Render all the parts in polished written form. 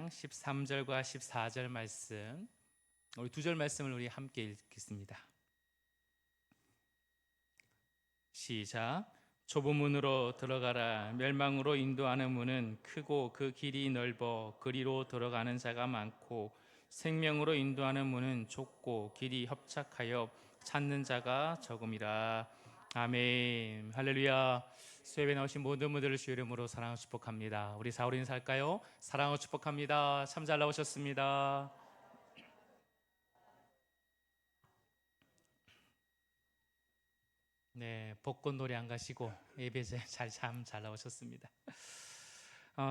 13절과 14절 말씀, 우리 두 절 말씀을 우리 함께 읽겠습니다. 시작. 좁은 문으로 들어가라. 멸망으로 인도하는 문은 크고 그 길이 넓어 그리로 들어가는 자가 많고, 생명으로 인도하는 문은 좁고 길이 협착하여 찾는 자가 적음이라. 아멘. 할렐루야. 수협에 나오신 모든 분들을 주의 이름으로 사랑하고 축복합니다. 우리 사울 인사할까요? 사랑하고 축복합니다. 참 잘 나오셨습니다. 네, 벚꽃 노래 안 가시고 예배제 참 잘 나오셨습니다.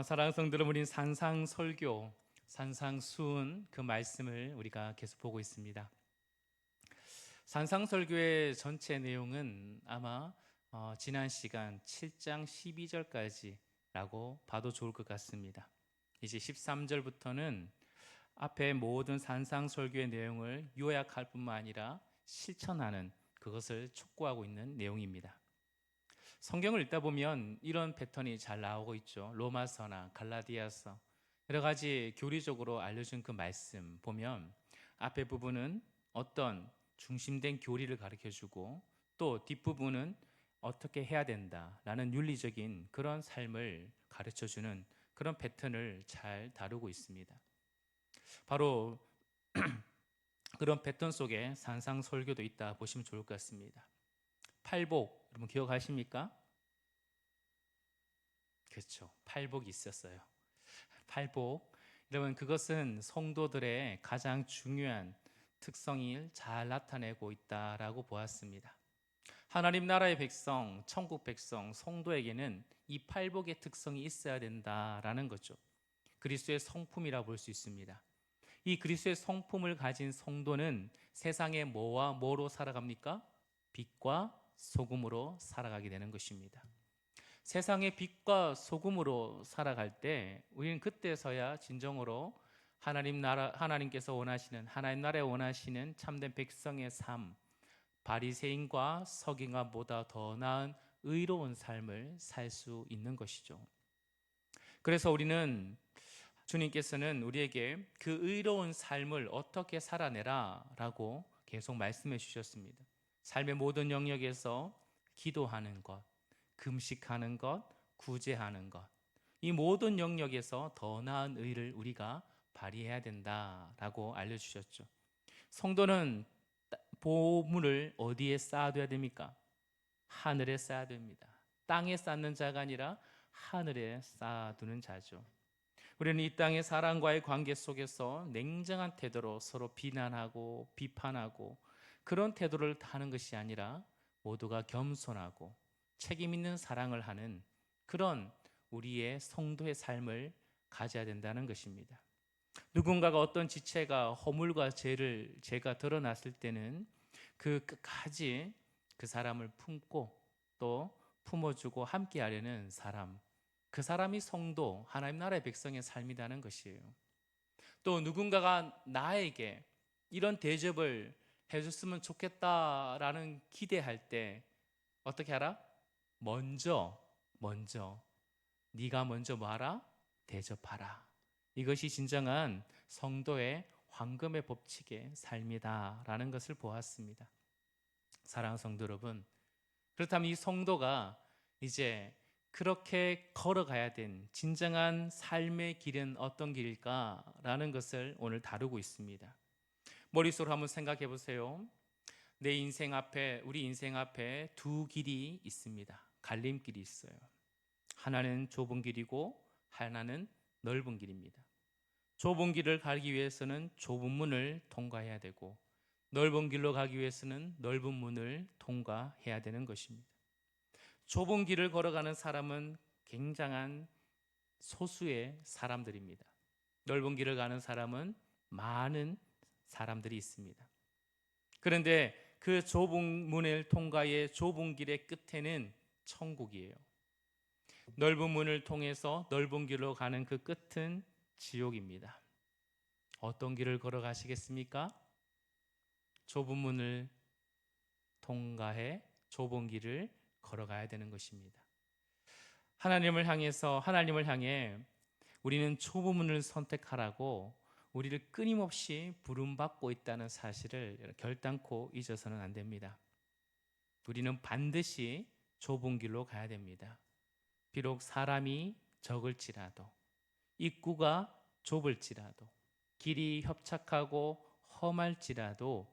사랑하는 성도들, 우린 산상설교, 산상수훈 그 말씀을 우리가 계속 보고 있습니다. 산상설교의 전체 내용은 아마 지난 시간 7장 12절까지라고 봐도 좋을 것 같습니다. 이제 13절부터는 앞에 모든 산상설교의 내용을 요약할 뿐만 아니라 실천하는, 그것을 촉구하고 있는 내용입니다. 성경을 읽다 보면 이런 패턴이 잘 나오고 있죠. 로마서나 갈라디아서, 여러 가지 교리적으로 알려준 그 말씀 보면 앞에 부분은 어떤 중심된 교리를 가르쳐주고, 또 뒷부분은 어떻게 해야 된다라는 윤리적인 그런 삶을 가르쳐주는 그런 패턴을 잘 다루고 있습니다. 바로 그런 패턴 속에 산상설교도 있다 보시면 좋을 것 같습니다. 팔복, 여러분 기억하십니까? 그렇죠. 팔복이 있었어요. 팔복, 여러분 그것은 성도들의 가장 중요한 특성을 잘 나타내고 있다라고 보았습니다. 하나님 나라의 백성, 천국 백성, 성도에게는 이 팔복의 특성이 있어야 된다라는 거죠. 그리스도의 성품이라 볼 수 있습니다. 이 그리스도의 성품을 가진 성도는 세상에 뭐와 뭐로 살아갑니까? 빛과 소금으로 살아가게 되는 것입니다. 세상의 빛과 소금으로 살아갈 때 우리는 그때서야 진정으로 하나님께서 원하시는, 하나님 나라에 원하시는 참된 백성의 삶, 바리새인과 서기관보다 더 나은 의로운 삶을 살 수 있는 것이죠. 그래서 우리는, 주님께서는 우리에게 그 의로운 삶을 어떻게 살아내라 라고 계속 말씀해 주셨습니다. 삶의 모든 영역에서 기도하는 것, 금식하는 것, 구제하는 것, 이 모든 영역에서 더 나은 의를 우리가 발휘해야 된다라고 알려주셨죠. 성도는 보물을 어디에 쌓아둬야 됩니까? 하늘에 쌓아야 됩니다. 땅에 쌓는 자가 아니라 하늘에 쌓아두는 자죠. 우리는 이 땅의 사람과의 관계 속에서 냉정한 태도로 서로 비난하고 비판하고 그런 태도를 하는 것이 아니라 모두가 겸손하고 책임 있는 사랑을 하는 그런 우리의 성도의 삶을 가져야 된다는 것입니다. 누군가가 어떤 지체가 허물과 죄가 드러났을 때는 그 끝까지 그 사람을 품고 또 품어주고 함께하려는 사람, 그 사람이 성도, 하나님 나라의 백성의 삶이라는 것이에요. 또 누군가가 나에게 이런 대접을 해줬으면 좋겠다라는 기대할 때 어떻게 하라? 먼저 네가 먼저 뭐하라? 대접하라. 이것이 진정한 성도의 황금의 법칙의 삶이다라는 것을 보았습니다. 사랑하는 성도 여러분, 그렇다면 이 성도가 이제 그렇게 걸어가야 된 진정한 삶의 길은 어떤 길일까라는 것을 오늘 다루고 있습니다. 머릿속으로 한번 생각해 보세요. 우리 인생 앞에 두 길이 있습니다. 갈림길이 있어요. 하나는 좁은 길이고 하나는 넓은 길입니다. 좁은 길을 가기 위해서는 좁은 문을 통과해야 되고, 넓은 길로 가기 위해서는 넓은 문을 통과해야 되는 것입니다. 좁은 길을 걸어가는 사람은 굉장한 소수의 사람들입니다. 넓은 길을 가는 사람은 많은 사람들이 있습니다. 그런데 그 좁은 문을 통과해 좁은 길의 끝에는 천국이에요. 넓은 문을 통해서 넓은 길로 가는 그 끝은 지옥입니다. 어떤 길을 걸어가시겠습니까? 좁은 문을 통과해 좁은 길을 걸어가야 되는 것입니다. 하나님을 향해 우리는 초부문을 선택하라고 우리를 끊임없이 부름받고 있다는 사실을 결단코 잊어서는 안 됩니다. 우리는 반드시 좁은 길로 가야 됩니다. 비록 사람이 적을지라도, 입구가 좁을지라도, 길이 협착하고 험할지라도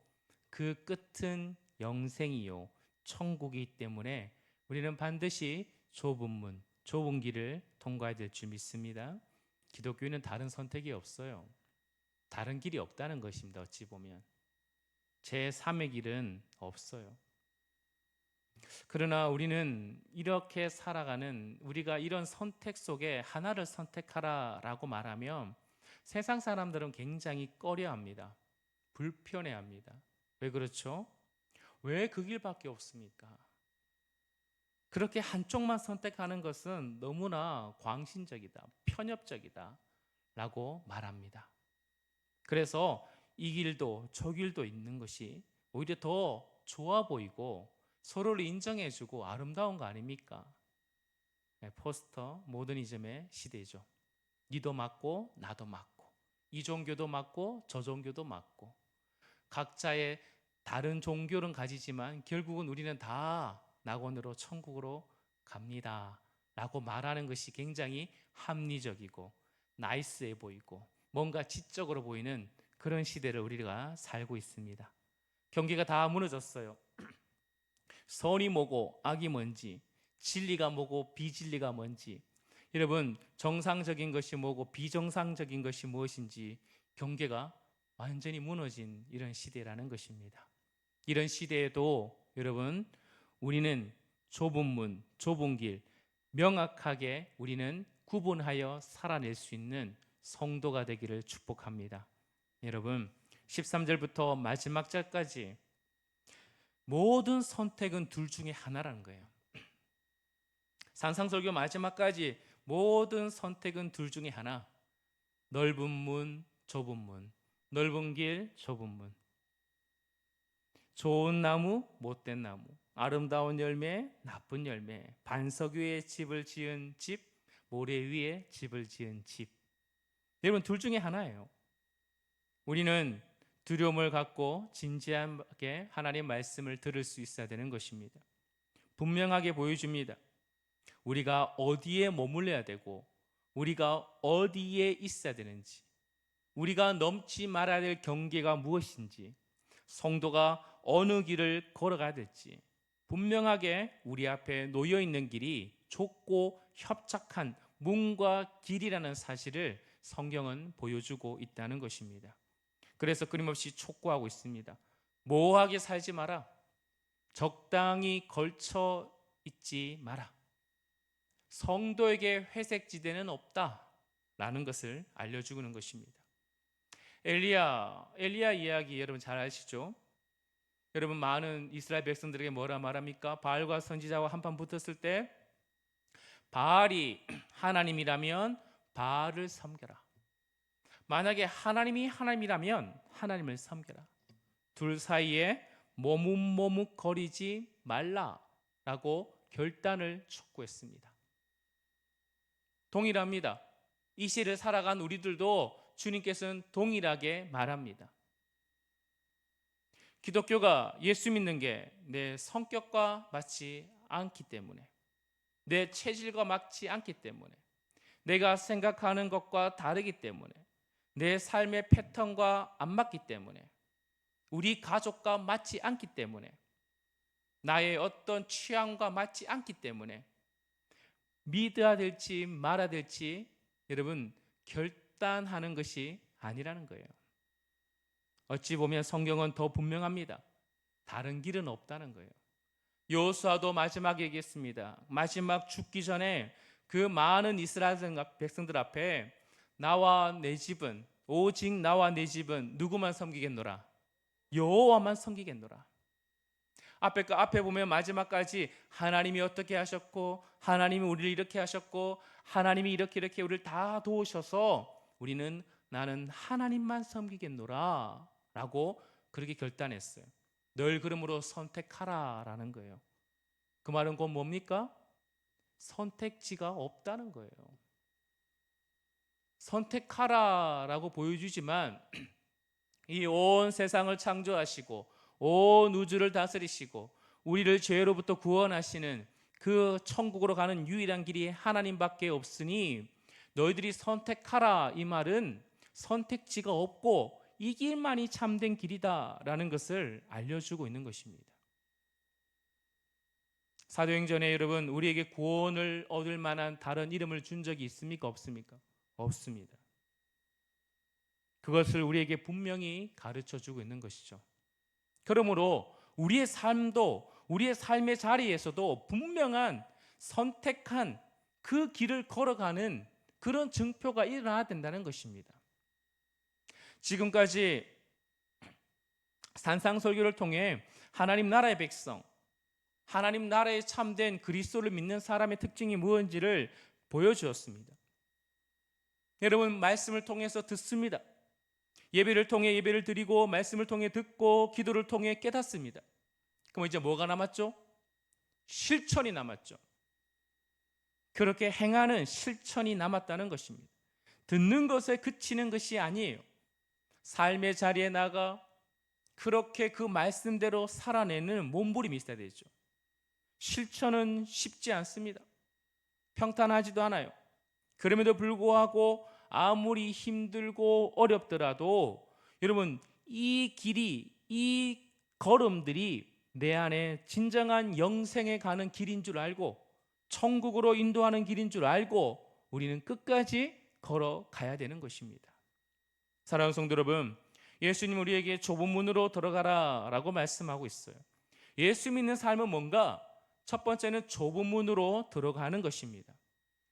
그 끝은 영생이요 천국이기 때문에 우리는 반드시 좁은 문, 좁은 길을 통과해야 될 줄 믿습니다. 기독교인은 다른 선택이 없어요. 다른 길이 없다는 것입니다. 어찌 보면 제3의 길은 없어요. 그러나 우리는 이렇게 살아가는, 우리가 이런 선택 속에 하나를 선택하라라고 말하면 세상 사람들은 굉장히 꺼려합니다. 불편해합니다. 왜 그렇죠? 왜 그 길밖에 없습니까? 그렇게 한쪽만 선택하는 것은 너무나 광신적이다, 편협적이다 라고 말합니다. 그래서 이 길도 저 길도 있는 것이 오히려 더 좋아 보이고 서로를 인정해주고 아름다운 거 아닙니까? 포스터 모더니즘의 시대죠. 니도 맞고 나도 맞고, 이 종교도 맞고 저 종교도 맞고, 각자의 다른 종교는 가지지만 결국은 우리는 다 낙원으로 천국으로 갑니다 라고 말하는 것이 굉장히 합리적이고 나이스해 보이고 뭔가 지적으로 보이는 그런 시대를 우리가 살고 있습니다. 경계가 다 무너졌어요. 선이 뭐고 악이 뭔지, 진리가 뭐고 비진리가 뭔지, 여러분 정상적인 것이 뭐고 비정상적인 것이 무엇인지 경계가 완전히 무너진 이런 시대라는 것입니다. 이런 시대에도 여러분 우리는 좁은 문, 좁은 길 명확하게 우리는 구분하여 살아낼 수 있는 성도가 되기를 축복합니다. 여러분 13절부터 마지막 절까지 모든 선택은 둘 중에 하나라는 거예요. 산상설교 마지막까지 모든 선택은 둘 중에 하나. 넓은 문, 좁은 문, 넓은 길, 좁은 문, 좋은 나무, 못된 나무, 아름다운 열매, 나쁜 열매, 반석 위에 집을 지은 집, 모래 위에 집을 지은 집. 여러분 둘 중에 하나예요. 우리는 두려움을 갖고 진지하게 하나님의 말씀을 들을 수 있어야 되는 것입니다. 분명하게 보여줍니다. 우리가 어디에 머물러야 되고 우리가 어디에 있어야 되는지, 우리가 넘지 말아야 될 경계가 무엇인지, 성도가 어느 길을 걸어가야 될지 분명하게 우리 앞에 놓여 있는 길이 좁고 협착한 문과 길이라는 사실을 성경은 보여주고 있다는 것입니다. 그래서 끊임없이 촉구하고 있습니다. 모호하게 살지 마라. 적당히 걸쳐 있지 마라. 성도에게 회색지대는 없다라는 것을 알려주는 것입니다. 엘리야 이야기 여러분 잘 아시죠? 여러분 많은 이스라엘 백성들에게 뭐라 말합니까? 바알과 선지자와 한판 붙었을 때 바알이 하나님이라면 바알을 섬겨라. 만약에 하나님이 하나님이라면 하나님을 섬겨라. 둘 사이에 머뭇머뭇거리지 말라라고 결단을 촉구했습니다. 동일합니다. 이 시를 살아간 우리들도 주님께서는 동일하게 말합니다. 기독교가 예수 믿는 게 내 성격과 맞지 않기 때문에, 내 체질과 맞지 않기 때문에, 내가 생각하는 것과 다르기 때문에, 내 삶의 패턴과 안 맞기 때문에, 우리 가족과 맞지 않기 때문에, 나의 어떤 취향과 맞지 않기 때문에 믿어야 될지 말아야 될지 여러분 결단하는 것이 아니라는 거예요. 어찌 보면 성경은 더 분명합니다. 다른 길은 없다는 거예요. 여호수아도 마지막에 얘기했습니다. 마지막 죽기 전에 그 많은 이스라엘 백성들 앞에 나와 내 집은, 오직 나와 내 집은 누구만 섬기겠노라? 여호와만 섬기겠노라. 앞에 보면 마지막까지 하나님이 어떻게 하셨고, 하나님이 우리를 이렇게 하셨고, 하나님이 이렇게 우리를 다 도우셔서 우리는 나는 하나님만 섬기겠노라 라고 그렇게 결단했어요. 널 그러므로 선택하라 라는 거예요. 그 말은 곧 뭡니까? 선택지가 없다는 거예요. 선택하라라고 보여주지만 이 온 세상을 창조하시고 온 우주를 다스리시고 우리를 죄로부터 구원하시는 그 천국으로 가는 유일한 길이 하나님밖에 없으니 너희들이 선택하라, 이 말은 선택지가 없고 이 길만이 참된 길이다라는 것을 알려주고 있는 것입니다. 사도행전에 여러분, 우리에게 구원을 얻을 만한 다른 이름을 준 적이 있습니까? 없습니까? 없습니다. 그것을 우리에게 분명히 가르쳐 주고 있는 것이죠. 그러므로 우리의 삶도, 우리의 삶의 자리에서도 분명한 선택한 그 길을 걸어가는 그런 증표가 일어나야 된다는 것입니다. 지금까지 산상설교를 통해 하나님 나라의 백성, 하나님 나라에 참된 그리스도를 믿는 사람의 특징이 무엇인지를 보여주었습니다. 여러분, 말씀을 통해서 듣습니다. 예배를 통해 예배를 드리고 말씀을 통해 듣고 기도를 통해 깨닫습니다. 그럼 이제 뭐가 남았죠? 실천이 남았죠. 그렇게 행하는 실천이 남았다는 것입니다. 듣는 것에 그치는 것이 아니에요. 삶의 자리에 나가 그렇게 그 말씀대로 살아내는 몸부림이 있어야 되죠. 실천은 쉽지 않습니다. 평탄하지도 않아요. 그럼에도 불구하고 아무리 힘들고 어렵더라도 여러분, 이 길이, 이 걸음들이 내 안에 진정한 영생에 가는 길인 줄 알고 천국으로 인도하는 길인 줄 알고 우리는 끝까지 걸어가야 되는 것입니다. 사랑하는 성도 여러분, 예수님 우리에게 좁은 문으로 들어가라 라고 말씀하고 있어요. 예수 믿는 삶은 뭔가? 첫 번째는 좁은 문으로 들어가는 것입니다.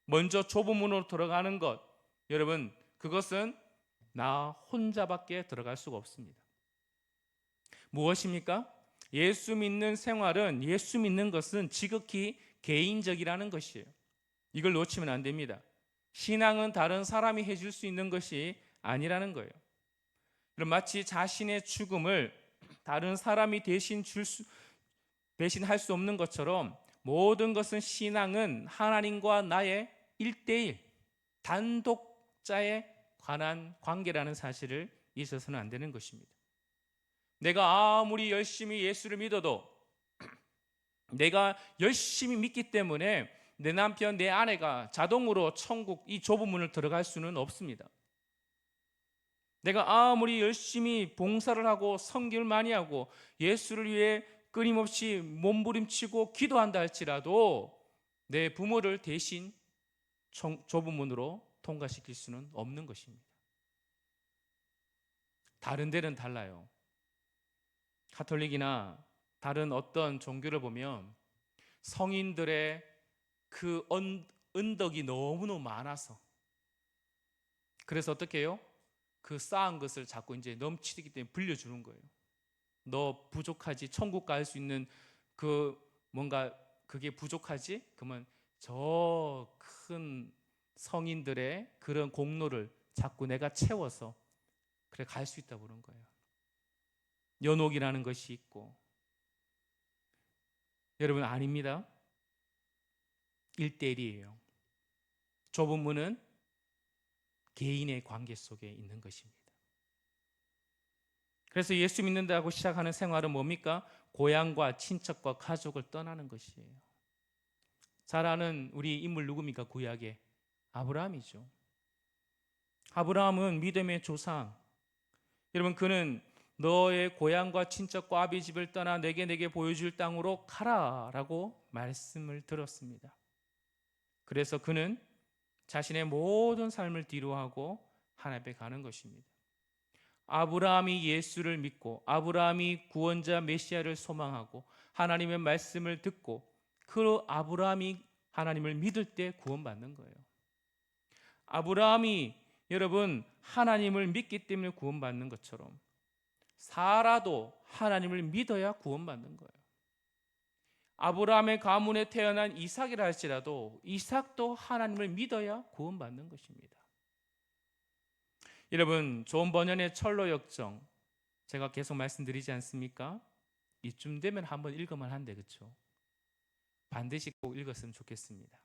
먼저 좁은 문으로 들어가는 것, 여러분, 그것은 나 혼자밖에 들어갈 수가 없습니다. 무엇입니까? 예수 믿는 생활은, 예수 믿는 것은 지극히 개인적이라는 것이에요. 이걸 놓치면 안 됩니다. 신앙은 다른 사람이 해줄 수 있는 것이 아니라는 거예요. 그럼 마치 자신의 죽음을 다른 사람이 대신할 수 없는 것처럼 모든 것은, 신앙은 하나님과 나의 1대1 단독자에 관한 관계라는 사실을 잊어서는 안 되는 것입니다. 내가 아무리 열심히 예수를 믿어도 내가 열심히 믿기 때문에 내 남편, 내 아내가 자동으로 천국 이 좁은 문을 들어갈 수는 없습니다. 내가 아무리 열심히 봉사를 하고 선교를 많이 하고 예수를 위해 끊임없이 몸부림치고 기도한다 할지라도 내 부모를 대신 좁은 문으로 통과시킬 수는 없는 것입니다. 다른 데는 달라요. 가톨릭이나 다른 어떤 종교를 보면 성인들의 그 언덕이 너무너무 많아서, 그래서 어떻게 해요? 그 쌓은 것을 자꾸 이제 넘치기 때문에 불려주는 거예요. 너 부족하지? 천국 갈 수 있는 그 뭔가 그게 부족하지? 그러면 저 큰 성인들의 그런 공로를 자꾸 내가 채워서 그래 갈 수 있다고 그런 거예요. 연옥이라는 것이 있고. 여러분, 아닙니다. 1대1이에요. 좁은 문은 개인의 관계 속에 있는 것입니다. 그래서 예수 믿는다고 시작하는 생활은 뭡니까? 고향과 친척과 가족을 떠나는 것이에요. 잘 아는 우리 인물 누굽니까? 구약의 아브라함이죠. 아브라함은 믿음의 조상. 여러분, 그는 너의 고향과 친척과 아비 집을 떠나 내게 보여줄 땅으로 가라라고 말씀을 들었습니다. 그래서 그는 자신의 모든 삶을 뒤로하고 하나님 앞에 가는 것입니다. 아브라함이 예수를 믿고 아브라함이 구원자 메시아를 소망하고 하나님의 말씀을 듣고 그 아브라함이 하나님을 믿을 때 구원받는 거예요. 아브라함이 여러분 하나님을 믿기 때문에 구원받는 것처럼 사라도 하나님을 믿어야 구원받는 거예요. 아브라함의 가문에 태어난 이삭이라 할지라도 이삭도 하나님을 믿어야 구원받는 것입니다. 여러분, 존 버년의 철로 역정 제가 계속 말씀드리지 않습니까? 이쯤 되면 한번 읽으면 한데, 그렇죠? 반드시 꼭 읽었으면 좋겠습니다.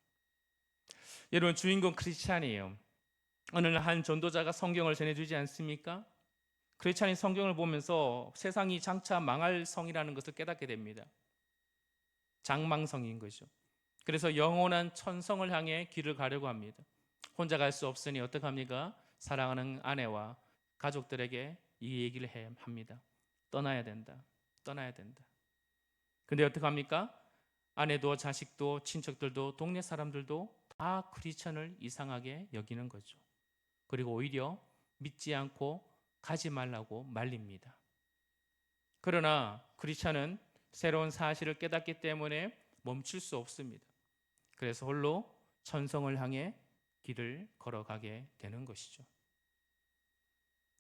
여러분, 주인공 크리스찬이에요. 어느 날 한 전도자가 성경을 전해주지 않습니까? 크리스찬이 성경을 보면서 세상이 장차 망할 성이라는 것을 깨닫게 됩니다. 장망성인 거죠. 그래서 영원한 천성을 향해 길을 가려고 합니다. 혼자 갈 수 없으니 어떡합니까? 사랑하는 아내와 가족들에게 이 얘기를 합니다. 떠나야 된다. 떠나야 된다. 근데 어떡합니까? 아내도 자식도 친척들도 동네 사람들도 다 크리스천을 이상하게 여기는 거죠. 그리고 오히려 믿지 않고 가지 말라고 말립니다. 그러나 크리스천은 새로운 사실을 깨닫기 때문에 멈출 수 없습니다. 그래서 홀로 천성을 향해 길을 걸어가게 되는 것이죠.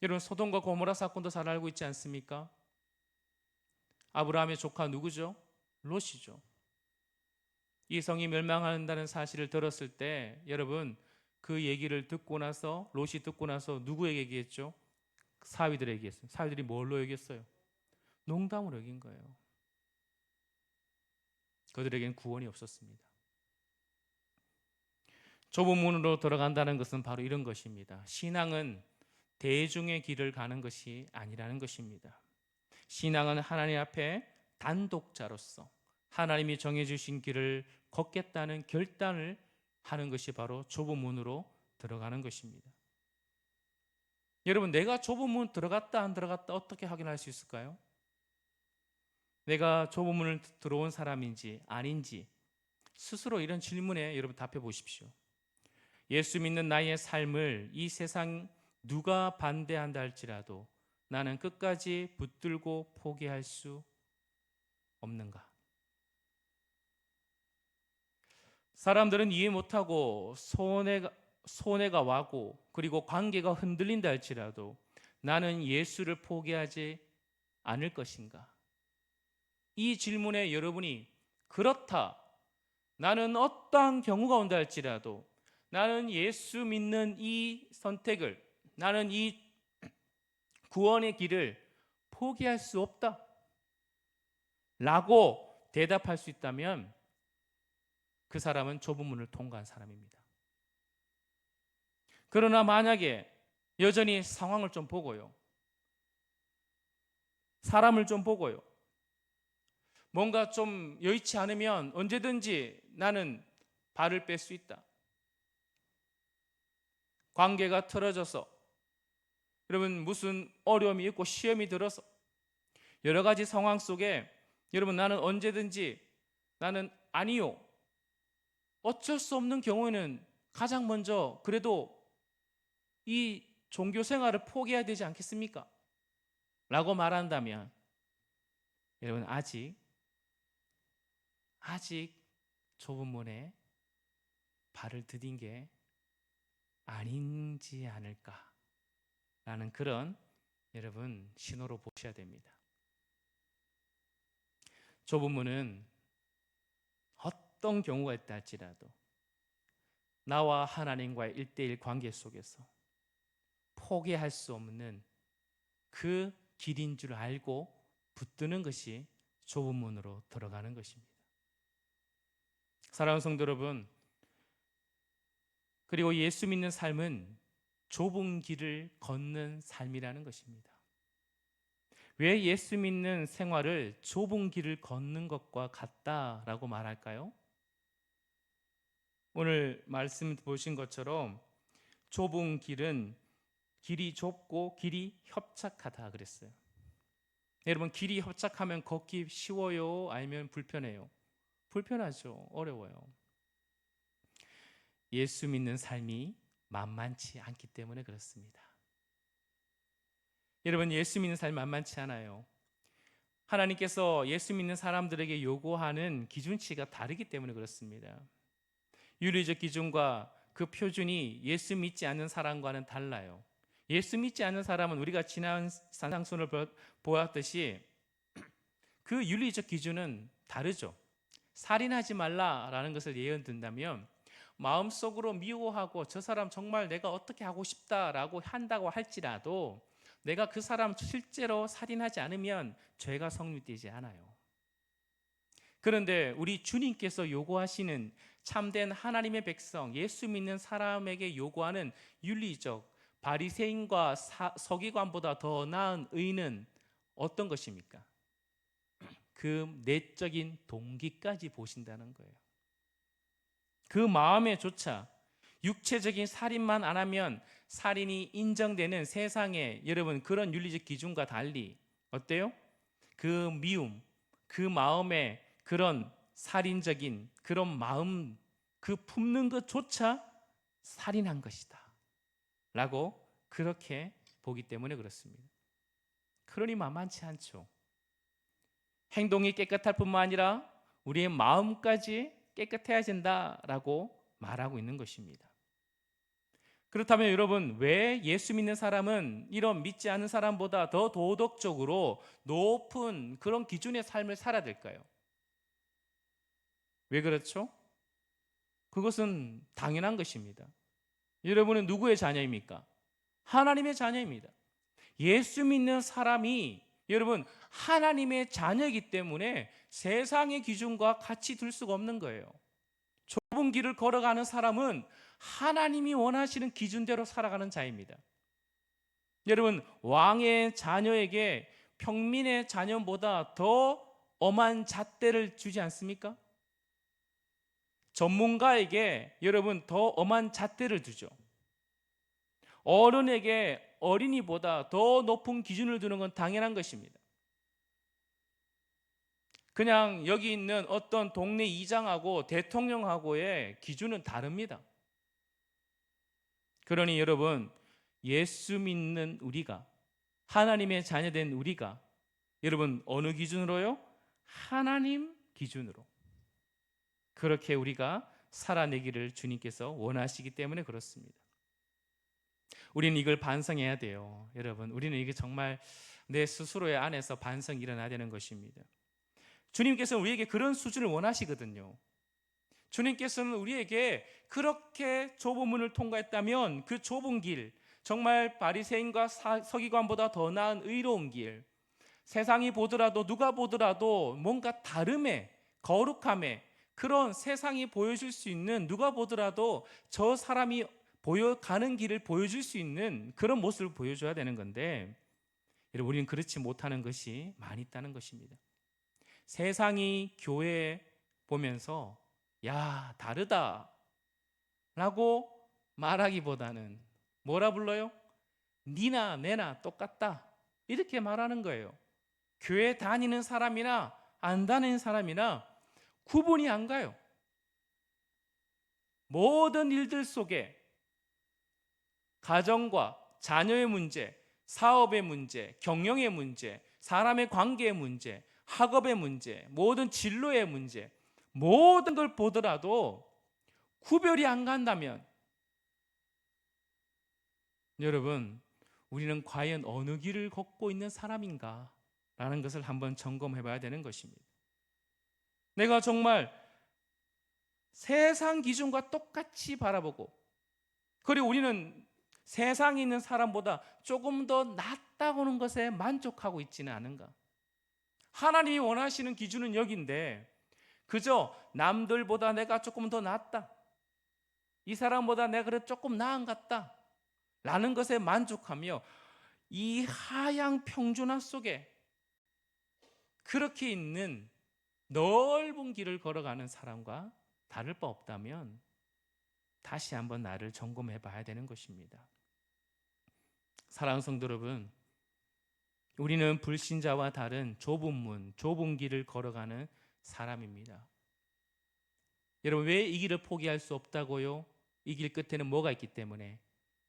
여러분, 소돔과 고모라 사건도 잘 알고 있지 않습니까? 아브라함의 조카 누구죠? 롯이죠. 이 성이 멸망한다는 사실을 들었을 때 여러분, 그 얘기를 듣고 나서 롯이 듣고 나서 누구에게 얘기했죠? 사위들에게 얘기했어요. 사위들이 뭘로 얘기했어요? 농담으로 여긴 거예요. 그들에겐 구원이 없었습니다. 좁은 문으로 들어간다는 것은 바로 이런 것입니다. 신앙은 대중의 길을 가는 것이 아니라는 것입니다. 신앙은 하나님 앞에 단독자로서 하나님이 정해주신 길을 걷겠다는 결단을 하는 것이 바로 좁은 문으로 들어가는 것입니다. 여러분, 내가 좁은 문 들어갔다 안 들어갔다 어떻게 확인할 수 있을까요? 내가 좁은 문을 들어온 사람인지 아닌지 스스로 이런 질문에 여러분 답해 보십시오. 예수 믿는 나의 삶을 이 세상 누가 반대한다 할지라도 나는 끝까지 붙들고 포기할 수 없는가? 사람들은 이해 못하고 손해가 와고 그리고 관계가 흔들린다 할지라도 나는 예수를 포기하지 않을 것인가? 이 질문에 여러분이 그렇다, 나는 어떠한 경우가 온다 할지라도 나는 예수 믿는 이 선택을, 나는 이 구원의 길을 포기할 수 없다 라고 대답할 수 있다면 그 사람은 좁은 문을 통과한 사람입니다. 그러나 만약에 여전히 상황을 좀 보고요, 사람을 좀 보고요, 뭔가 좀 여의치 않으면 언제든지 나는 발을 뺄 수 있다, 관계가 틀어져서 여러분 무슨 어려움이 있고 시험이 들어서 여러 가지 상황 속에 여러분 나는 언제든지 나는 아니요, 어쩔 수 없는 경우에는 가장 먼저 그래도 이 종교 생활을 포기해야 되지 않겠습니까? 라고 말한다면 여러분 아직 좁은 문에 발을 디딘 게 아닌지 않을까라는 그런 여러분 신호로 보셔야 됩니다. 좁은 문은 어떤 경우가 있다 할지라도 나와 하나님과의 1:1 관계 속에서 포기할 수 없는 그 길인 줄 알고 붙드는 것이 좁은 문으로 들어가는 것입니다. 사랑하는 성도 여러분, 그리고 예수 믿는 삶은 좁은 길을 걷는 삶이라는 것입니다. 왜 예수 믿는 생활을 좁은 길을 걷는 것과 같다라고 말할까요? 오늘 말씀 보신 것처럼 좁은 길은 길이 좁고 길이 협착하다 그랬어요. 여러분, 길이 협착하면 걷기 쉬워요? 아니면 불편해요? 불편하죠. 어려워요. 예수 믿는 삶이 만만치 않기 때문에 그렇습니다. 여러분, 예수 믿는 삶이 만만치 않아요. 하나님께서 예수 믿는 사람들에게 요구하는 기준치가 다르기 때문에 그렇습니다. 윤리적 기준과 그 표준이 예수 믿지 않는 사람과는 달라요. 예수 믿지 않는 사람은 우리가 지난 산상순을 보았듯이 그 윤리적 기준은 다르죠. 살인하지 말라라는 것을 예언 든다면 마음속으로 미워하고 저 사람 정말 내가 어떻게 하고 싶다라고 한다고 할지라도 내가 그 사람 실제로 살인하지 않으면 죄가 성립되지 않아요. 그런데 우리 주님께서 요구하시는 참된 하나님의 백성, 예수 믿는 사람에게 요구하는 윤리적, 바리새인과 서기관보다 더 나은 의는 어떤 것입니까? 그 내적인 동기까지 보신다는 거예요. 그 마음에조차 육체적인 살인만 안 하면 살인이 인정되는 세상에 여러분 그런 윤리적 기준과 달리 어때요? 그 미움, 그 마음에 그런 살인적인 그런 마음 그 품는 것조차 살인한 것이다 라고 그렇게 보기 때문에 그렇습니다. 그러니 만만치 않죠. 행동이 깨끗할 뿐만 아니라 우리의 마음까지 깨끗해야 된다라고 말하고 있는 것입니다. 그렇다면 여러분, 왜 예수 믿는 사람은 이런 믿지 않는 사람보다 더 도덕적으로 높은 그런 기준의 삶을 살아야 될까요? 왜 그렇죠? 그것은 당연한 것입니다. 여러분은 누구의 자녀입니까? 하나님의 자녀입니다. 예수 믿는 사람이 여러분 하나님의 자녀이기 때문에 세상의 기준과 같이 둘 수가 없는 거예요. 좁은 길을 걸어가는 사람은 하나님이 원하시는 기준대로 살아가는 자입니다. 여러분, 왕의 자녀에게 평민의 자녀보다 더 엄한 잣대를 주지 않습니까? 전문가에게 여러분 더 엄한 잣대를 주죠. 어른에게 어린이보다 더 높은 기준을 두는 건 당연한 것입니다. 그냥 여기 있는 어떤 동네 이장하고 대통령하고의 기준은 다릅니다. 그러니 여러분, 예수 믿는 우리가, 하나님의 자녀된 우리가 여러분 어느 기준으로요? 하나님 기준으로 그렇게 우리가 살아내기를 주님께서 원하시기 때문에 그렇습니다. 우리는 이걸 반성해야 돼요. 여러분, 우리는 이게 정말 내 스스로의 안에서 반성이 일어나야 되는 것입니다. 주님께서는 우리에게 그런 수준을 원하시거든요. 주님께서는 우리에게 그렇게 좁은 문을 통과했다면 그 좁은 길, 정말 바리새인과 서기관보다 더 나은 의로운 길, 세상이 보더라도 누가 보더라도 뭔가 다름에 거룩함에 그런 세상이 보여줄 수 있는 누가 보더라도 저 사람이 가는 길을 보여줄 수 있는 그런 모습을 보여줘야 되는 건데 여러분 우리는 그렇지 못하는 것이 많이 있다는 것입니다. 세상이 교회에 보면서 야 다르다 라고 말하기보다는 뭐라 불러요? 니나 내나 똑같다 이렇게 말하는 거예요. 교회 다니는 사람이나 안 다니는 사람이나 구분이 안 가요. 모든 일들 속에 가정과 자녀의 문제, 사업의 문제, 경영의 문제, 사람의 관계의 문제, 학업의 문제, 모든 진로의 문제, 모든 걸 보더라도 구별이 안 간다면 여러분 우리는 과연 어느 길을 걷고 있는 사람인가 라는 것을 한번 점검해 봐야 되는 것입니다. 내가 정말 세상 기준과 똑같이 바라보고 그리고 우리는 세상에 있는 사람보다 조금 더 낫다고는 것에 만족하고 있지는 않은가? 하나님이 원하시는 기준은 여기인데 그저 남들보다 내가 조금 더 낫다, 이 사람보다 내가 그래도 조금 나은 것 같다 라는 것에 만족하며 이 하향 평준화 속에 그렇게 있는 넓은 길을 걸어가는 사람과 다를 바 없다면 다시 한번 나를 점검해 봐야 되는 것입니다. 사랑하는 성도 여러분, 우리는 불신자와 다른 좁은 문, 좁은 길을 걸어가는 사람입니다. 여러분 왜 이 길을 포기할 수 없다고요? 이 길 끝에는 뭐가 있기 때문에?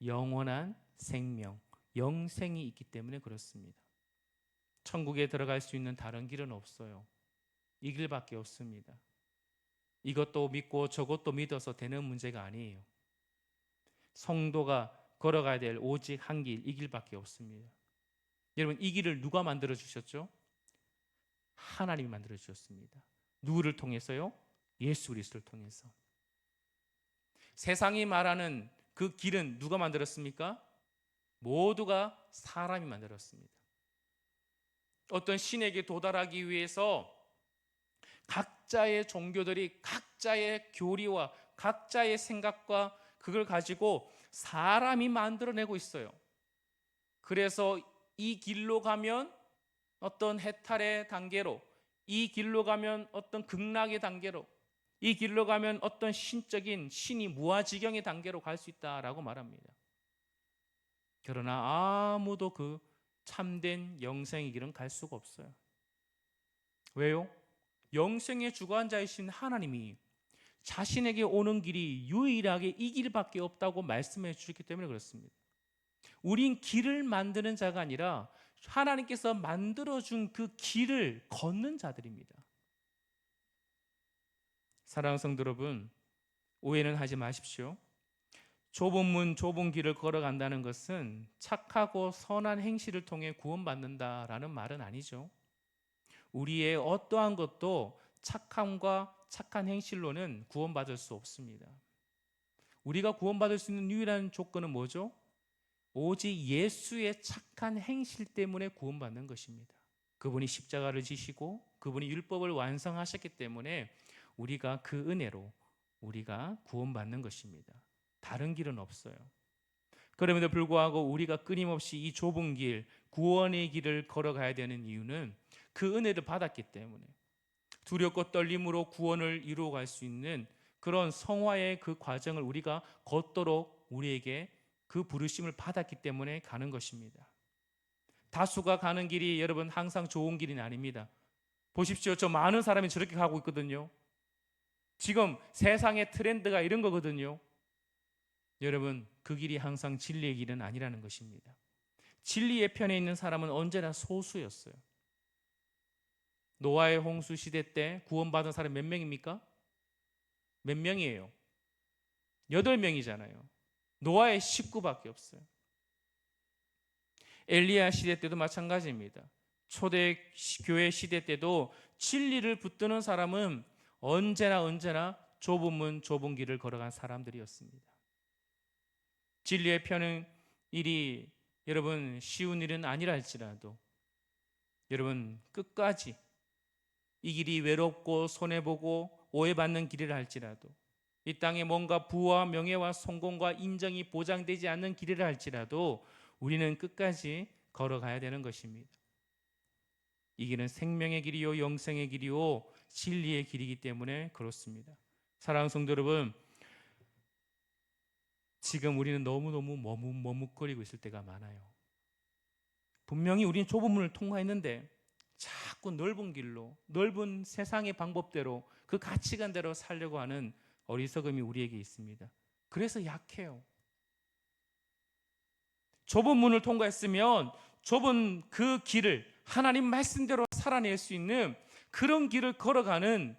영원한 생명, 영생이 있기 때문에 그렇습니다. 천국에 들어갈 수 있는 다른 길은 없어요. 이 길밖에 없습니다. 이것도 믿고 저것도 믿어서 되는 문제가 아니에요. 성도가 걸어가야 될 오직 한 길, 이 길밖에 없습니다. 여러분 이 길을 누가 만들어 주셨죠? 하나님이 만들어 주셨습니다. 누구를 통해서요? 예수 그리스도를 통해서. 세상이 말하는 그 길은 누가 만들었습니까? 모두가 사람이 만들었습니다. 어떤 신에게 도달하기 위해서 각자의 종교들이 각자의 교리와 각자의 생각과 그걸 가지고 사람이 만들어내고 있어요. 그래서 이 길로 가면 어떤 해탈의 단계로, 이 길로 가면 어떤 극락의 단계로, 이 길로 가면 어떤 신적인 신이 무아지경의 단계로 갈 수 있다라고 말합니다. 그러나 아무도 그 참된 영생의 길은 갈 수가 없어요. 왜요? 영생의 주관자이신 하나님이 자신에게 오는 길이 유일하게 이 길밖에 없다고 말씀해 주셨기 때문에 그렇습니다. 우린 길을 만드는 자가 아니라 하나님께서 만들어준 그 길을 걷는 자들입니다. 사랑하는 성도 여러분, 오해는 하지 마십시오. 좁은 문, 좁은 길을 걸어간다는 것은 착하고 선한 행실을 통해 구원받는다라는 말은 아니죠. 우리의 어떠한 것도 착함과 착한 행실로는 구원받을 수 없습니다. 우리가 구원받을 수 있는 유일한 조건은 뭐죠? 오직 예수의 착한 행실 때문에 구원받는 것입니다. 그분이 십자가를 지시고 그분이 율법을 완성하셨기 때문에 우리가 그 은혜로 우리가 구원받는 것입니다. 다른 길은 없어요. 그럼에도 불구하고 우리가 끊임없이 이 좁은 길, 구원의 길을 걸어가야 되는 이유는 그 은혜를 받았기 때문에, 두렵고 떨림으로 구원을 이루어갈 수 있는 그런 성화의 그 과정을 우리가 걷도록 우리에게 그 부르심을 받았기 때문에 가는 것입니다. 다수가 가는 길이 여러분 항상 좋은 길은 아닙니다. 보십시오. 저 많은 사람이 저렇게 가고 있거든요. 지금 세상의 트렌드가 이런 거거든요. 여러분, 그 길이 항상 진리의 길은 아니라는 것입니다. 진리의 편에 있는 사람은 언제나 소수였어요. 노아의 홍수 시대 때 구원받은 사람 몇 명입니까? 몇 명이에요? 8명이잖아요. 노아의 식구밖에 없어요. 엘리야 시대 때도 마찬가지입니다. 초대 교회 시대 때도 진리를 붙드는 사람은 언제나 좁은 문, 좁은 길을 걸어간 사람들이었습니다. 진리의 펴는 일이 여러분 쉬운 일은 아니라 할지라도 여러분 끝까지 이 길이 외롭고 손해보고 오해받는 길이라 할지라도 이 땅에 뭔가 부와 명예와 성공과 인정이 보장되지 않는 길이라 할지라도 우리는 끝까지 걸어가야 되는 것입니다. 이 길은 생명의 길이요 영생의 길이요 진리의 길이기 때문에 그렇습니다. 사랑하는 성도 여러분, 지금 우리는 너무너무 머뭇거리고 있을 때가 많아요. 분명히 우리는 좁은 문을 통과했는데 자꾸 넓은 길로, 넓은 세상의 방법대로 그 가치관대로 살려고 하는 어리석음이 우리에게 있습니다. 그래서 약해요. 좁은 문을 통과했으면 좁은 그 길을 하나님 말씀대로 살아낼 수 있는 그런 길을 걸어가는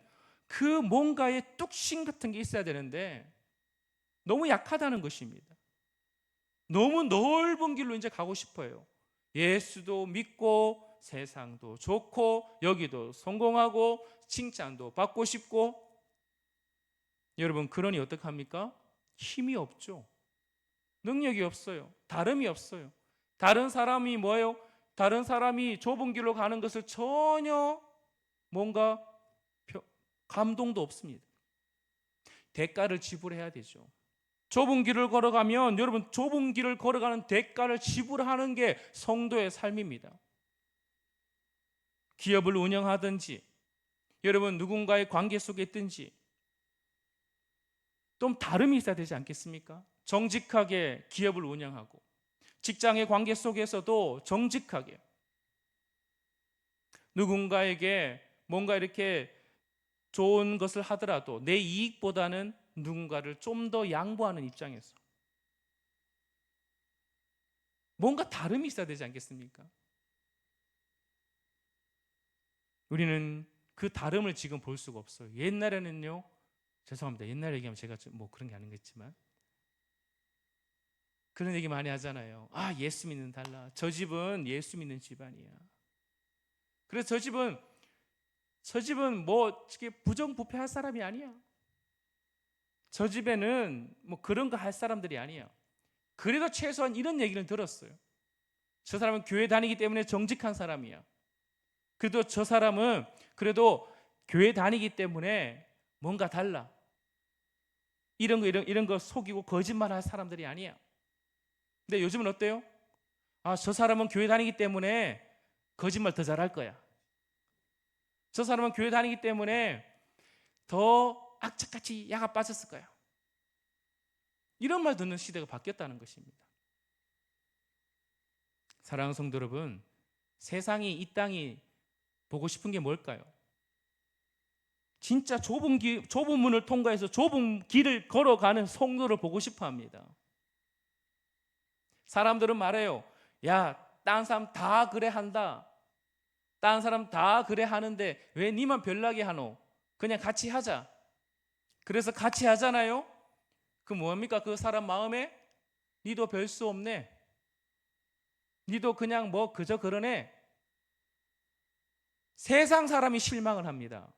그 뭔가의 뚝심 같은 게 있어야 되는데 너무 약하다는 것입니다. 너무 넓은 길로 이제 가고 싶어요. 예수도 믿고 세상도 좋고 여기도 성공하고 칭찬도 받고 싶고. 여러분, 그러니 어떡합니까? 힘이 없죠. 능력이 없어요. 다름이 없어요. 다른 사람이 뭐예요? 다른 사람이 좁은 길로 가는 것을 전혀 뭔가 감동도 없습니다. 대가를 지불해야 되죠. 좁은 길을 걸어가면 여러분 좁은 길을 걸어가는 대가를 지불하는 게 성도의 삶입니다. 기업을 운영하든지 여러분 누군가의 관계 속에 있든지 좀 다름이 있어야 되지 않겠습니까? 정직하게 기업을 운영하고 직장의 관계 속에서도 정직하게 누군가에게 뭔가 이렇게 좋은 것을 하더라도 내 이익보다는 누군가를 좀 더 양보하는 입장에서 뭔가 다름이 있어야 되지 않겠습니까? 우리는 그 다름을 지금 볼 수가 없어요. 옛날에는요, 죄송합니다. 옛날 얘기하면 제가 뭐 그런 게 아니겠지만 그런 얘기 많이 하잖아요. 아, 예수 믿는 달라. 저 집은 예수 믿는 집안이야. 그래서 저 집은 뭐 부정부패할 사람이 아니야. 저 집에는 뭐 그런 거 할 사람들이 아니야. 그래도 최소한 이런 얘기를 들었어요. 저 사람은 교회 다니기 때문에 정직한 사람이야. 그래도 저 사람은 그래도 교회 다니기 때문에 뭔가 달라. 이런 거 속이고 거짓말할 사람들이 아니야. 근데 요즘은 어때요? 아, 저 사람은 교회 다니기 때문에 거짓말 더 잘할 거야. 저 사람은 교회 다니기 때문에 더 악착같이 야가 빠졌을 거야. 이런 말 듣는 시대가 바뀌었다는 것입니다. 사랑하는 성도 여러분, 세상이 이 땅이 보고 싶은 게 뭘까요? 진짜 좁은 문을 통과해서 좁은 길을 걸어가는 성도를 보고 싶어 합니다. 사람들은 말해요. 야, 다른 사람 다 그래 한다. 다른 사람 다 그래 하는데 왜 니만 별나게 하노? 그냥 같이 하자. 그래서 같이 하잖아요. 그 뭡니까? 그 사람 마음에 니도 별 수 없네. 니도 그냥 뭐 그저 그러네. 세상 사람이 실망을 합니다.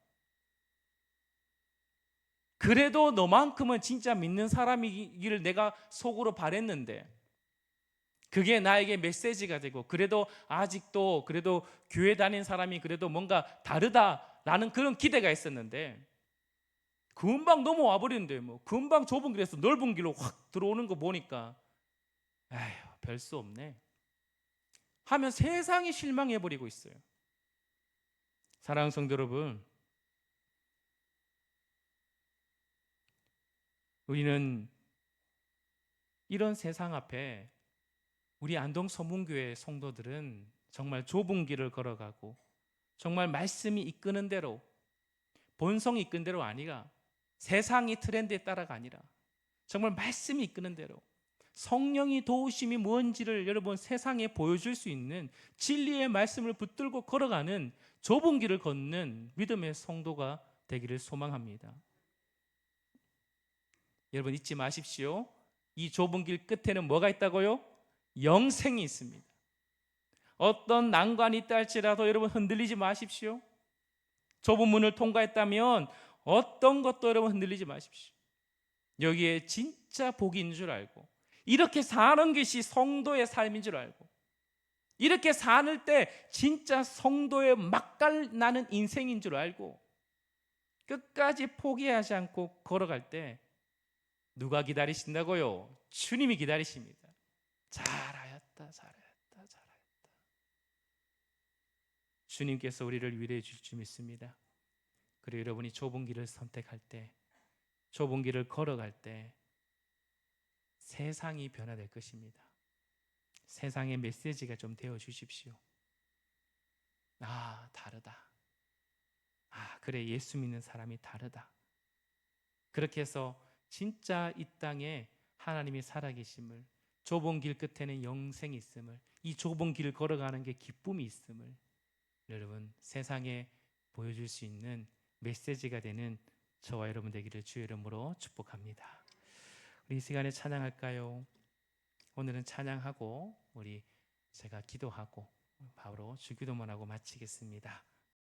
그래도 너만큼은 진짜 믿는 사람이기를 내가 속으로 바랬는데 그게 나에게 메시지가 되고 그래도 아직도 그래도 교회 다닌 사람이 그래도 뭔가 다르다라는 그런 기대가 있었는데 금방 넘어와 버리는데 뭐 금방 좁은 길에서 넓은 길로 확 들어오는 거 보니까 에휴 별 수 없네 하면 세상이 실망해 버리고 있어요. 사랑하는 성도 여러분, 우리는 이런 세상 앞에 우리 안동 서문교회 성도들은 정말 좁은 길을 걸어가고 정말 말씀이 이끄는 대로 본성이 이끄는 대로 아니라 세상이 트렌드에 따라가 아니라 정말 말씀이 이끄는 대로 성령이 도우심이 뭔지를 여러분 세상에 보여줄 수 있는 진리의 말씀을 붙들고 걸어가는 좁은 길을 걷는 믿음의 성도가 되기를 소망합니다. 여러분 잊지 마십시오. 이 좁은 길 끝에는 뭐가 있다고요? 영생이 있습니다. 어떤 난관이 있다 할지라도 여러분 흔들리지 마십시오. 좁은 문을 통과했다면 어떤 것도 여러분 흔들리지 마십시오. 여기에 진짜 복이 있는 줄 알고 이렇게 사는 것이 성도의 삶인 줄 알고 이렇게 사는 때 진짜 성도의 맛깔나는 인생인 줄 알고 끝까지 포기하지 않고 걸어갈 때 누가 기다리신다고요? 주님이 기다리십니다. 잘하였다 잘하였다 잘하였다. 주님께서 우리를 위로해 주실 줄 믿습니다. 그리고 여러분이 좁은 길을 선택할 때 좁은 길을 걸어갈 때 세상이 변화될 것입니다. 세상의 메시지가 좀 되어 주십시오. 아, 다르다. 아, 그래, 예수 믿는 사람이 다르다. 그렇게 해서 진짜 이 땅에 하나님이 살아계심을, 좁은 길 끝에는 영생이 있음을, 이 좁은 길을 걸어가는 게 기쁨이 있음을 여러분 세상에 보여줄 수 있는 메시지가 되는 저와 여러분 되기를 주의 이름으로 축복합니다. 우리 이 시간에 찬양할까요? 오늘은 찬양하고 우리 제가 기도하고 바로 주기도문 하고 마치겠습니다.